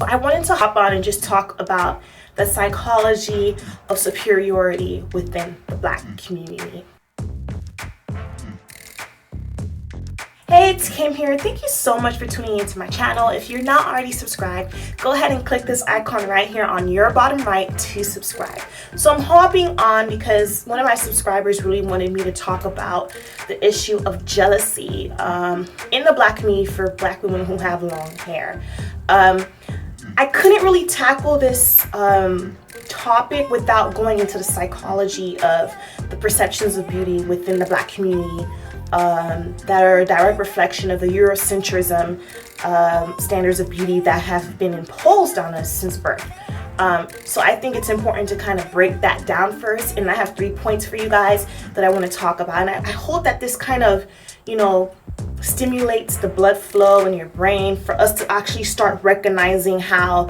I wanted to hop on and just talk about the psychology of superiority within the Black community. Hey, it's Kim here. Thank you so much for tuning into my channel. If you're not already subscribed, go ahead and click this icon right here on your bottom right to subscribe. So I'm hopping on because one of my subscribers really wanted me to talk about the issue of jealousy in the Black community for Black women who have long hair. I couldn't really tackle this topic without going into the psychology of the perceptions of beauty within the Black community that are a direct reflection of the Eurocentrism standards of beauty that have been imposed on us since birth. So I think it's important to kind of break that down first, and I have 3 points for you guys that I want to talk about, and I hope that this kind of, stimulates the blood flow in your brain for us to actually start recognizing how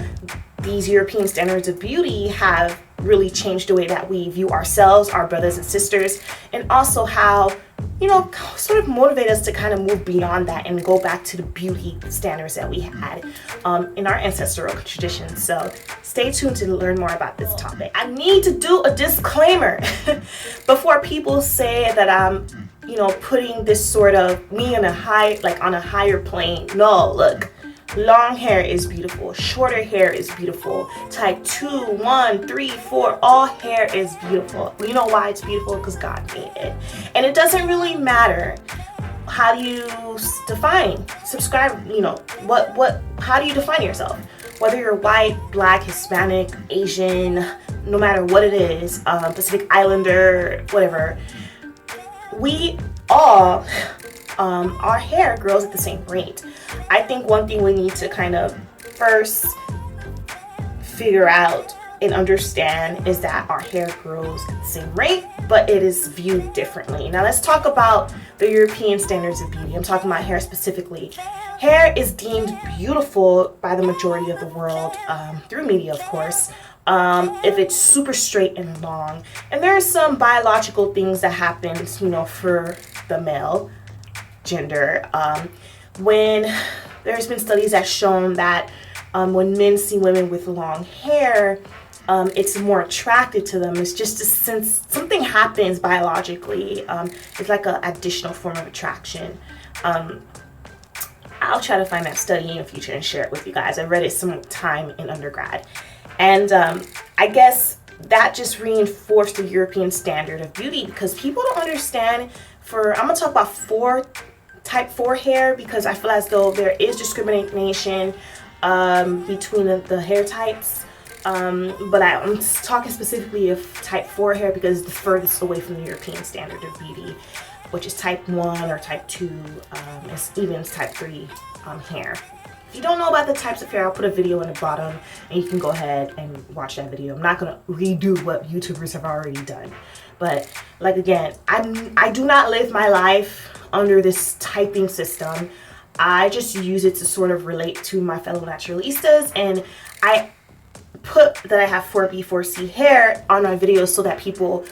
these European standards of beauty have really changed the way that we view ourselves, our brothers and sisters, and also how sort of motivate us to kind of move beyond that and go back to the beauty standards that we had in our ancestral traditions. So stay tuned to learn more about this topic. I need to do a disclaimer before people say that I'm putting this sort of me on a higher plane. No, look. Long hair is beautiful. Shorter hair is beautiful. Type 2, 1, 3, 4, all hair is beautiful. You know why it's beautiful? Because God made it. And it doesn't really matter how do you define, how do you define yourself? Whether you're white, Black, Hispanic, Asian, no matter what it is, Pacific Islander, whatever, we all, our hair grows at the same rate. I think one thing we need to kind of first figure out and understand is that our hair grows at the same rate, but it is viewed differently. Now let's talk about the European standards of beauty. I'm talking about hair specifically. Hair is deemed beautiful by the majority of the world, through media, of course, if it's super straight and long. And there are some biological things that happen, for the male gender. When there's been studies that shown that when men see women with long hair, it's more attractive to them. It's just since something happens biologically, it's like an additional form of attraction. I'll try to find that study in the future and share it with you guys. I read it some time in undergrad. And I guess that just reinforced the European standard of beauty because people don't understand I'm going to talk about type 4 hair because I feel as though there is discrimination between the hair types. But I'm talking specifically of type 4 hair because it's the furthest away from the European standard of beauty, which is type 1 or type 2, even type 3 hair. If you don't know about the types of hair, I'll put a video in the bottom and you can go ahead and watch that video. I'm not going to redo what YouTubers have already done. But again, I do not live my life under this typing system. I just use it to sort of relate to my fellow naturalistas, and I put that I have 4B, 4C hair on my videos so that people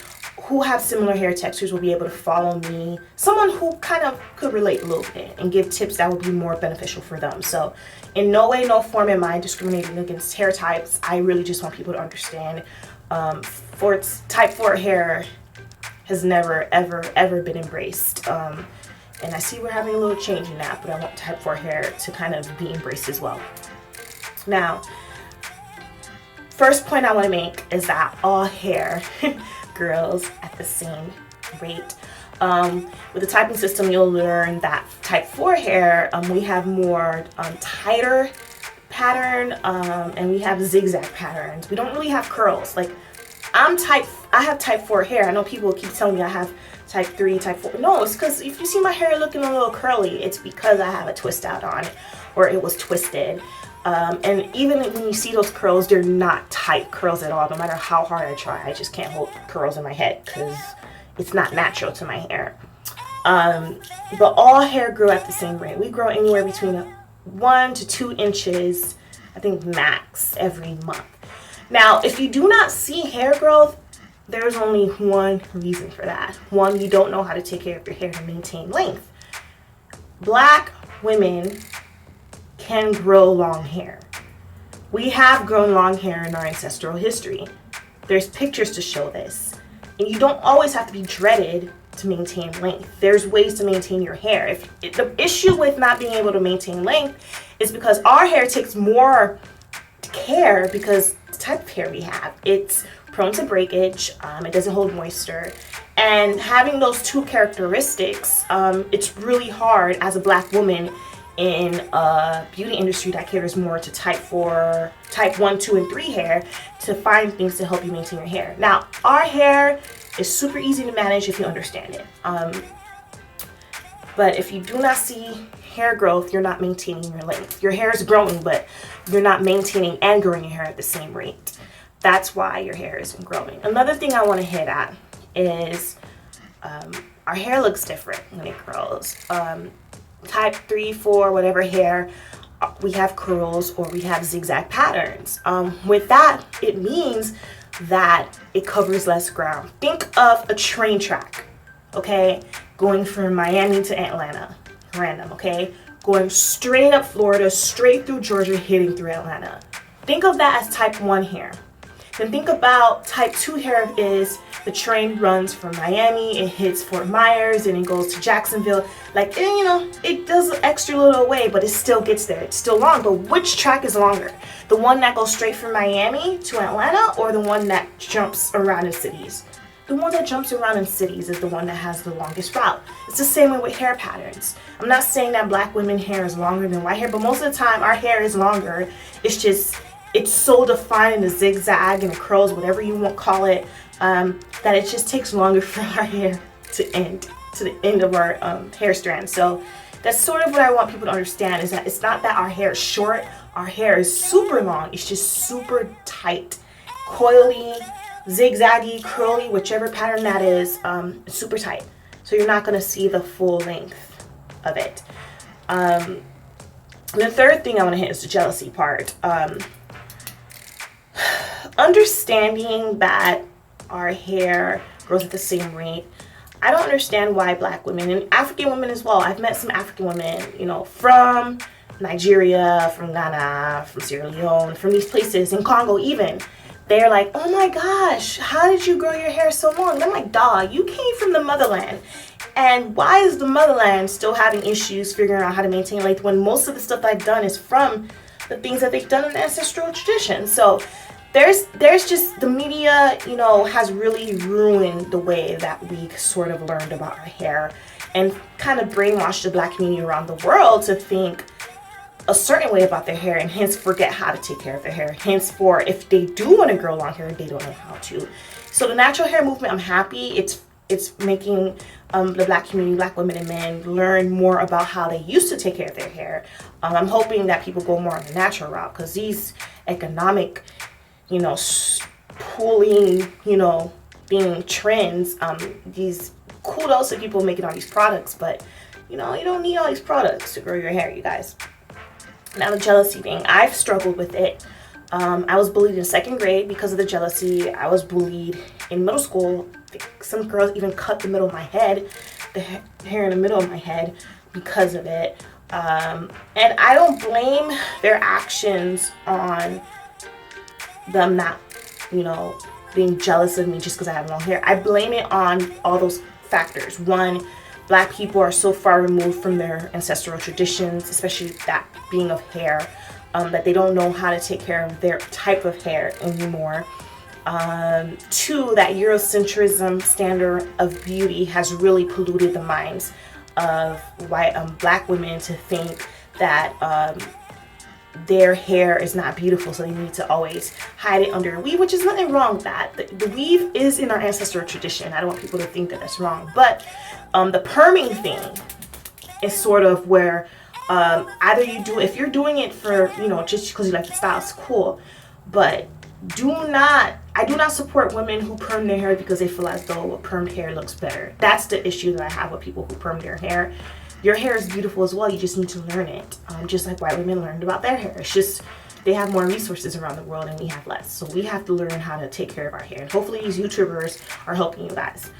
who have similar hair textures will be able to follow me, someone who kind of could relate a little bit and give tips that would be more beneficial for them. So in no way, no form am I discriminating against hair types. I really just want people to understand type 4 hair has never, ever been embraced. And I see we're having a little change in that, but I want type 4 hair to kind of be embraced as well. Now, first point I want to make is that all hair grows at the same rate. With the typing system, you'll learn that type 4 hair, we have more tighter pattern, and we have zigzag patterns. We don't really have curls. I have type 4 hair. I know people keep telling me I have type 3, type 4. No, it's because if you see my hair looking a little curly, it's because I have a twist out on it, or it was twisted. And even when you see those curls, they're not tight curls at all. No matter how hard I try, I just can't hold curls in my head because it's not natural to my hair. But all hair grew at the same rate. We grow anywhere between 1 to 2 inches, I think max, every month. Now, if you do not see hair growth, there's only one reason for that. One, you don't know how to take care of your hair to maintain length. Black women can grow long hair. We have grown long hair in our ancestral history. There's pictures to show this. And you don't always have to be dreaded to maintain length. There's ways to maintain your hair. The issue with not being able to maintain length is because our hair takes more care because the type of hair we have. It's prone to breakage, it doesn't hold moisture. And having those two characteristics, it's really hard as a black woman in a beauty industry that caters more to type 4, type 1, 2, and 3 hair to find things to help you maintain your hair. Now, our hair is super easy to manage if you understand it. But if you do not see hair growth, you're not maintaining your length. Your hair is growing, but you're not maintaining and growing your hair at the same rate. That's why your hair isn't growing. Another thing I want to hit at is our hair looks different when it grows. Type 3, 4, whatever hair, we have curls or we have zigzag patterns. With that, it means that it covers less ground. Think of a train track, okay? Going from Miami to Atlanta, random, okay? Going straight up Florida, straight through Georgia, hitting through Atlanta. Think of that as type 1 hair. Then think about type 2 hair is the train runs from Miami, it hits Fort Myers, and it goes to Jacksonville. Like, you know, it does an extra little way, but it still gets there. It's still long, but which track is longer? The one that goes straight from Miami to Atlanta or the one that jumps around in cities? The one that jumps around in cities is the one that has the longest route. It's the same way with hair patterns. I'm not saying that black women hair is longer than white hair, but most of the time our hair is longer. It's just, it's so defined in the zigzag and the curls, whatever you want to call it, that it just takes longer for our hair to the end of our hair strand. So that's sort of what I want people to understand, is that it's not that our hair is short, our hair is super long, it's just super tight, coily, zigzaggy, curly, whichever pattern that is, super tight. So you're not gonna see the full length of it. The third thing I wanna hit is the jealousy part. Understanding that our hair grows at the same rate. I don't understand why black women and African women as well. I've met some African women, you know, from Nigeria, from Ghana, from Sierra Leone, from these places, in Congo even. They're like, oh my gosh, how did you grow your hair so long? And I'm like, dawg, you came from the motherland. And why is the motherland still having issues figuring out how to maintain length when most of the stuff I've done is from the things that they've done in the ancestral tradition? So there's just, the media, you know, has really ruined the way that we sort of learned about our hair and kind of brainwashed the black community around the world to think a certain way about their hair and hence forget how to take care of their hair. Hence, for if they do want to grow long hair, they don't know how to. So the natural hair movement, I'm happy it's making the black community, black women and men, learn more about how they used to take care of their hair. I'm hoping that people go more on the natural route, because these economic, you know, pooling, you know, being trends, these kudos to people making all these products, but you know, you don't need all these products to grow your hair, you guys. Now the jealousy thing, I've struggled with it. I was bullied in 2nd grade because of the jealousy. I was bullied in middle school. Some girls even cut the middle of my head, the hair in the middle of my head, because of it. And I don't blame their actions on them not, you know, being jealous of me just because I have long hair. I blame it on all those factors. One, black people are so far removed from their ancestral traditions, especially that being of hair, that they don't know how to take care of their type of hair anymore. 2, that Eurocentrism standard of beauty has really polluted the minds of white black women to think that their hair is not beautiful, so they need to always hide it under a weave, which is nothing wrong with that. The weave is in our ancestral tradition. I don't want people to think that that's wrong, but the perming thing is sort of where either you do, if you're doing it for, you know, just because you like the style, it's cool, but I do not support women who perm their hair because they feel as though a permed hair looks better. That's the issue that I have with people who perm their hair. Your hair is beautiful as well, you just need to learn it, just like white women learned about their hair. It's just they have more resources around the world and we have less, so we have to learn how to take care of our hair, and hopefully these YouTubers are helping you guys.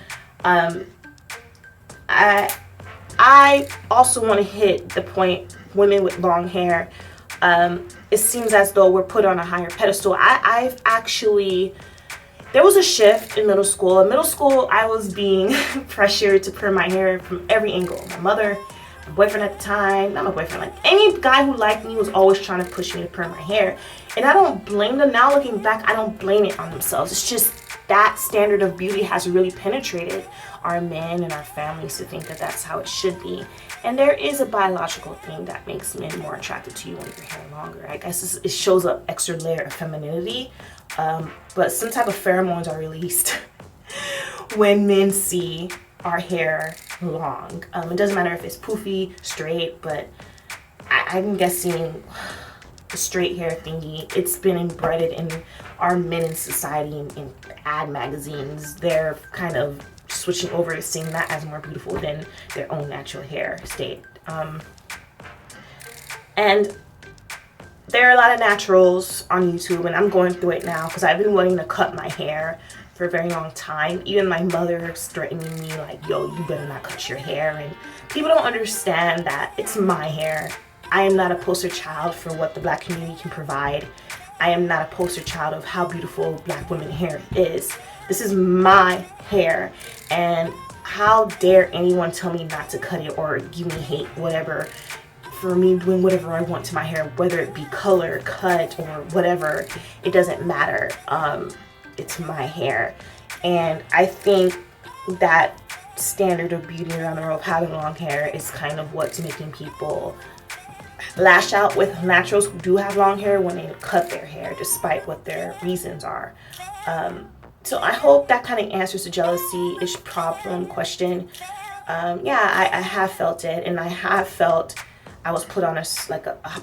I also want to hit the point, women with long hair, it seems as though we're put on a higher pedestal. I've actually, there was a shift in middle school. In middle school, I was being pressured to perm my hair from every angle. My mother, my boyfriend at the time, not my boyfriend, like any guy who liked me was always trying to push me to perm my hair. And I don't blame them. Now looking back, I don't blame it on themselves. It's just that standard of beauty has really penetrated our men and our families to think that that's how it should be. And there is a biological thing that makes men more attracted to you when your hair longer. I guess it shows an extra layer of femininity, but some type of pheromones are released when men see our hair long. It doesn't matter if it's poofy, straight, but I'm guessing the straight hair thingy, it's been embedded in our men in society, in ad magazines. They're kind of switching over to seeing that as more beautiful than their own natural hair state. And there are a lot of naturals on YouTube, and I'm going through it now because I've been wanting to cut my hair for a very long time. Even my mother's threatening me like, yo, you better not cut your hair. And people don't understand that it's my hair. I am not a poster child for what the Black community can provide. I am not a poster child of how beautiful Black women hair is. This is my hair, and how dare anyone tell me not to cut it or give me hate, whatever, for me doing whatever I want to my hair, whether it be color, cut, or whatever. It doesn't matter. It's my hair. And I think that standard of beauty around the world of having long hair is kind of what's making people lash out with naturals who do have long hair when they cut their hair, despite what their reasons are. So I hope that kind of answers the jealousy-ish problem question. Yeah, I have felt it, and I have felt I was put on a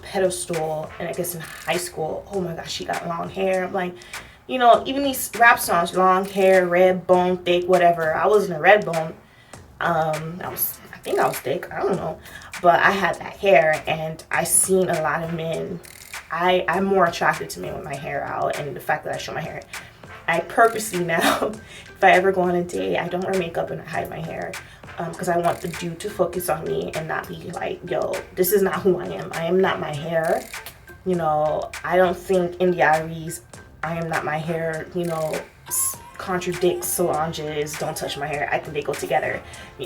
pedestal, and I guess in high school, oh my gosh, she got long hair. I'm like, you know, even these rap songs, long hair, red bone, thick, whatever. I wasn't a red bone. I think I was thick, I don't know. But I had that hair, and I seen a lot of men. I'm more attracted to men with my hair out, and the fact that I show my hair. I purposely now, if I ever go on a date, I don't wear makeup and I hide my hair, because I want the dude to focus on me and not be like, yo, this is not who I am. I am not my hair. You know, I don't think in the Iries, I am not my hair, you know, contradicts Solange's don't touch my hair. I think they go together.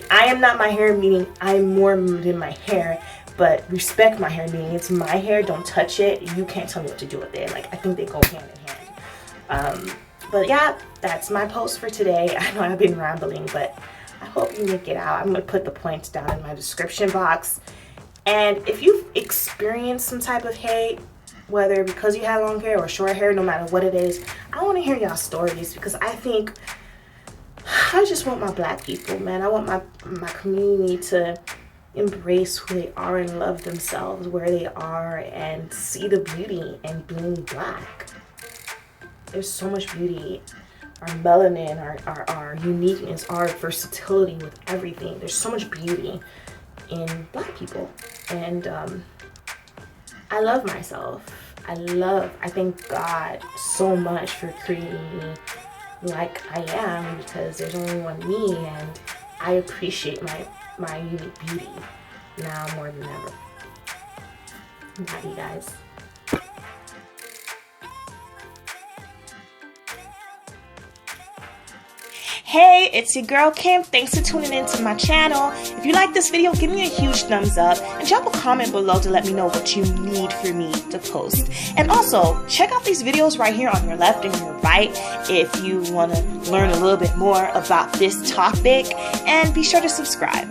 I am not my hair, meaning I'm more than my hair, but respect my hair, meaning it's my hair, don't touch it. You can't tell me what to do with it. Like, I think they go hand in hand. But yeah, that's my post for today. I know I've been rambling, but I hope you make it out. I'm going to put the points down in my description box. And if you've experienced some type of hate, whether because you had long hair or short hair, no matter what it is, I want to hear y'all stories, because I think I just want my Black people, man. I want my community to embrace who they are and love themselves where they are and see the beauty in being Black. There's so much beauty. Our melanin, our uniqueness, our versatility with everything. There's so much beauty in Black people. And I love myself. I thank God so much for creating me like I am, because there's only one me, and I appreciate my unique beauty now more than ever. Bye, you guys. Hey, it's your girl Kim. Thanks for tuning in to my channel. If you like this video, give me a huge thumbs up and drop a comment below to let me know what you need for me to post. And also, check out these videos right here on your left and your right if you want to learn a little bit more about this topic, and be sure to subscribe.